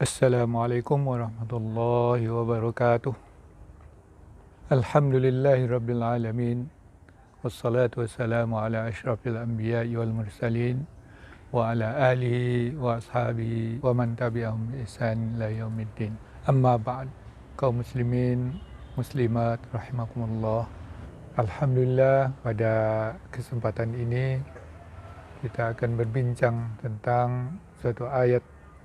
Assalamualaikum warahmatullahi wabarakatuh. Alhamdulillahi rabbil alamin. Wassalatu wassalamu ala asyrafil anbiya'i wal mursalin wa ala alihi wa ashabihi wa man tabi'ahum bi ihsan ila yaumiddin. Amma ba'd. Kaum muslimin, muslimat rahimakumullah. Alhamdulillah, pada kesempatan ini kita akan berbincang tentang suatu ayat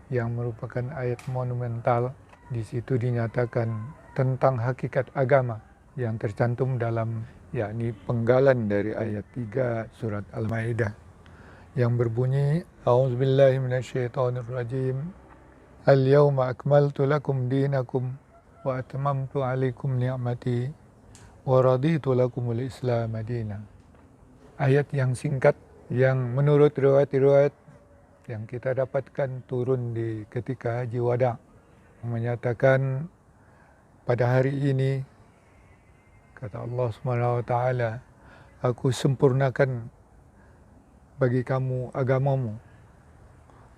yang merupakan ayat monumental. Di situ dinyatakan tentang hakikat agama yang tercantum dalam yakni penggalan dari ayat 3 surat Al-Maidah yang berbunyi A'udzubillahi minasyaitonirrajim. Al-yawma akmaltu lakum dinakum wa atmamtu 'alaikum ni'mati wa raditu lakumul Islam madina. Ayat yang singkat yang menurut riwayat-riwayat yang kita dapatkan turun di ketika Haji Wada, menyatakan pada hari ini, kata Allah SWT, aku sempurnakan bagi kamu agamamu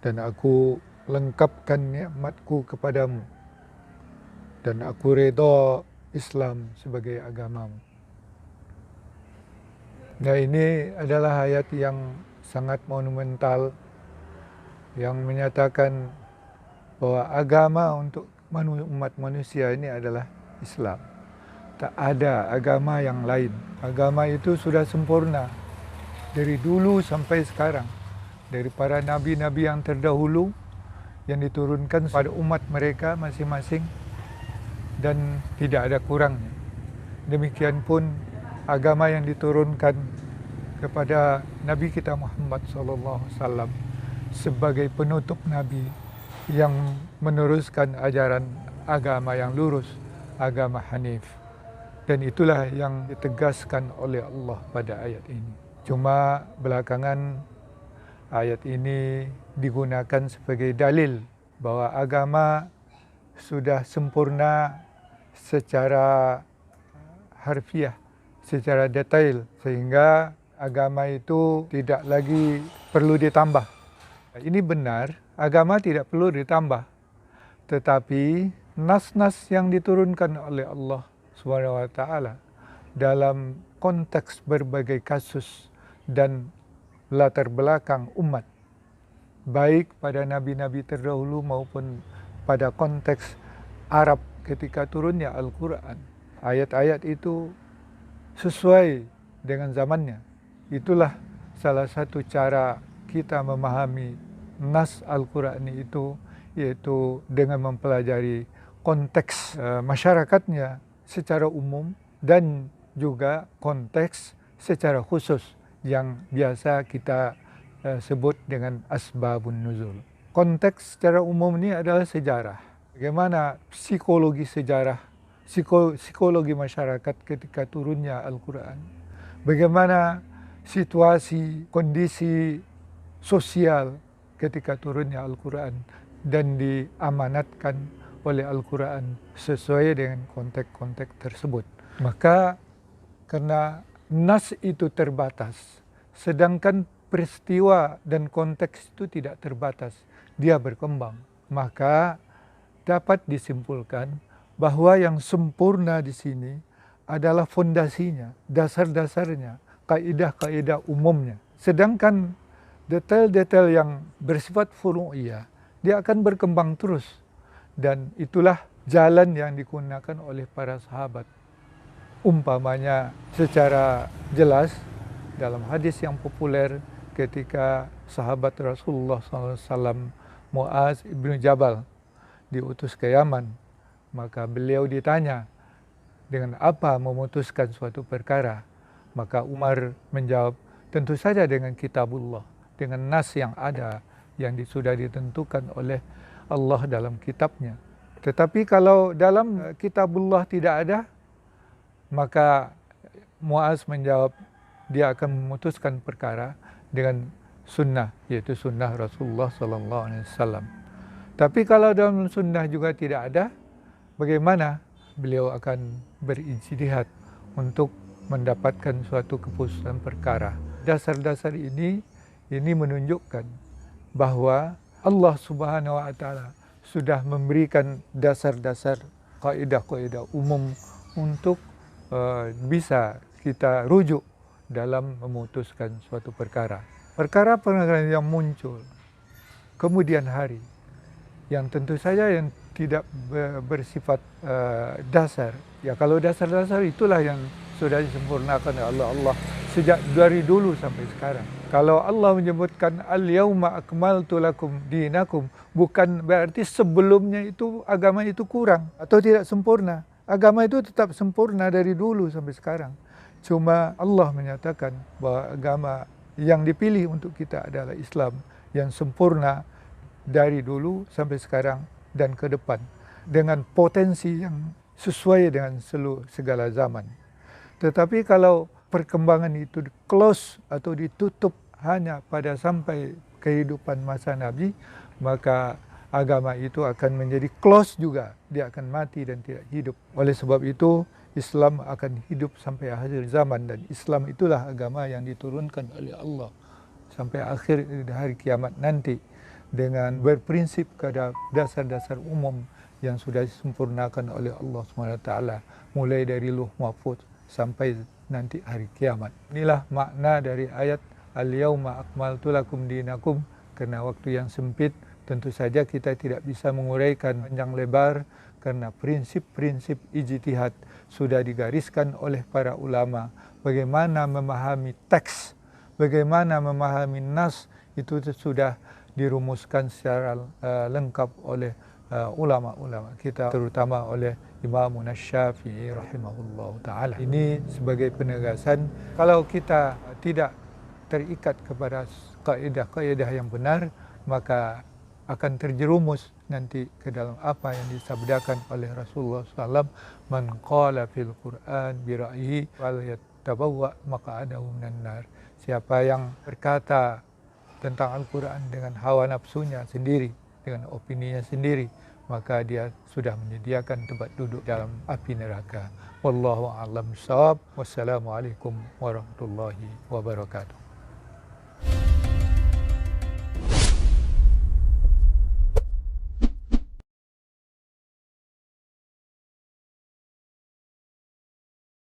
dan aku lengkapkan nikmatku kepadamu dan aku redha Islam sebagai agamamu. Nah, ini adalah ayat yang sangat monumental yang menyatakan bahwa agama untuk umat manusia ini adalah Islam. Tak ada agama yang lain. Agama itu sudah sempurna dari dulu sampai sekarang. Dari para nabi-nabi yang terdahulu yang diturunkan pada umat mereka masing-masing dan tidak ada kurangnya. Demikian pun agama yang diturunkan kepada Nabi kita Muhammad SAW sebagai penutup Nabi yang meneruskan ajaran agama yang lurus, agama Hanif. Dan itulah yang ditegaskan oleh Allah pada ayat ini. Cuma belakangan ayat ini digunakan sebagai dalil bahwa agama sudah sempurna secara harfiah, secara detail, sehingga agama itu tidak lagi perlu ditambah. Ini benar, agama tidak perlu ditambah. Tetapi nas-nas yang diturunkan oleh Allah SWT dalam konteks berbagai kasus dan latar belakang umat, baik pada nabi-nabi terdahulu maupun pada konteks Arab ketika turunnya Al-Quran, ayat-ayat itu sesuai dengan zamannya. Itulah salah satu cara kita memahami nas Al-Quran itu, yaitu dengan mempelajari konteks masyarakatnya secara umum dan juga konteks secara khusus yang biasa kita sebut dengan asbabun nuzul. Konteks secara umum ini adalah sejarah. Bagaimana psikologi sejarah, psikologi masyarakat ketika turunnya Al-Quran. Bagaimana situasi, kondisi sosial ketika turunnya Al-Quran dan diamanatkan oleh Al-Quran sesuai dengan konteks-konteks tersebut. Maka karena nas itu terbatas, sedangkan peristiwa dan konteks itu tidak terbatas, dia berkembang. Maka dapat disimpulkan bahwa yang sempurna di sini adalah fondasinya, dasar-dasarnya, kaidah-kaidah umumnya. Sedangkan detail-detail yang bersifat furu'iyah, dia akan berkembang terus. Dan itulah jalan yang digunakan oleh para sahabat. Umpamanya secara jelas dalam hadis yang populer ketika sahabat Rasulullah SAW Muaz ibn Jabal diutus ke Yaman, maka beliau ditanya dengan apa memutuskan suatu perkara. Maka Umar menjawab, tentu saja dengan kitabullah, dengan nas yang ada, yang sudah ditentukan oleh Allah dalam kitabnya. Tetapi kalau dalam kitabullah tidak ada, maka Muaz menjawab, dia akan memutuskan perkara dengan sunnah, yaitu sunnah Rasulullah SAW. Tapi kalau dalam sunnah juga tidak ada, bagaimana beliau akan berijtihad untuk mendapatkan suatu keputusan perkara. Dasar-dasar ini menunjukkan bahwa Allah Subhanahu wa Ta'ala sudah memberikan dasar-dasar kaidah-kaidah umum untuk bisa kita rujuk dalam memutuskan suatu perkara. Perkara-perkara yang muncul kemudian hari, yang tentu saja yang tidak bersifat dasar. Ya, kalau dasar-dasar itulah yang sudah disempurnakan oleh Allah sejak dari dulu sampai sekarang. Kalau Allah menyebutkan al-yauma akmaltu lakum dinakum, bukan berarti sebelumnya itu agama itu kurang atau tidak sempurna. Agama itu tetap sempurna dari dulu sampai sekarang. Cuma Allah menyatakan bahwa agama yang dipilih untuk kita adalah Islam yang sempurna dari dulu sampai sekarang dan ke depan dengan potensi yang sesuai dengan segala zaman. Tetapi kalau perkembangan itu close atau ditutup hanya pada sampai kehidupan masa Nabi, maka agama itu akan menjadi close juga. Dia akan mati dan tidak hidup. Oleh sebab itu, Islam akan hidup sampai akhir zaman, dan Islam itulah agama yang diturunkan oleh Allah sampai akhir hari kiamat nanti, dengan berprinsip pada dasar-dasar umum yang sudah disempurnakan oleh Allah SWT, mulai dari Lauh Mahfuz sampai nanti hari kiamat. Inilah makna dari ayat al-yauma akmaltu lakum dinakum. Karena waktu yang sempit, tentu saja kita tidak bisa menguraikan panjang lebar, karena prinsip-prinsip ijtihad sudah digariskan oleh para ulama. Bagaimana memahami teks, bagaimana memahami nas, itu sudah dirumuskan secara lengkap oleh ulama-ulama kita, terutama oleh Imam Syafi'i rahimahullah ta'ala. Ini sebagai penegasan, kalau kita tidak terikat kepada kaidah-kaidah yang benar, maka akan terjerumus nanti ke dalam apa yang disabdakan oleh Rasulullah SAW, man qala fil Qur'an bi ra'yihi wal yatabawwa maq'adahu minan nar. Siapa yang berkata tentang Al-Quran dengan hawa nafsunya sendiri, dengan opininya sendiri, maka dia sudah menyediakan tempat duduk dalam api neraka. Wallahu a'lam bishawab. Wassalamualaikum warahmatullahi wabarakatuh.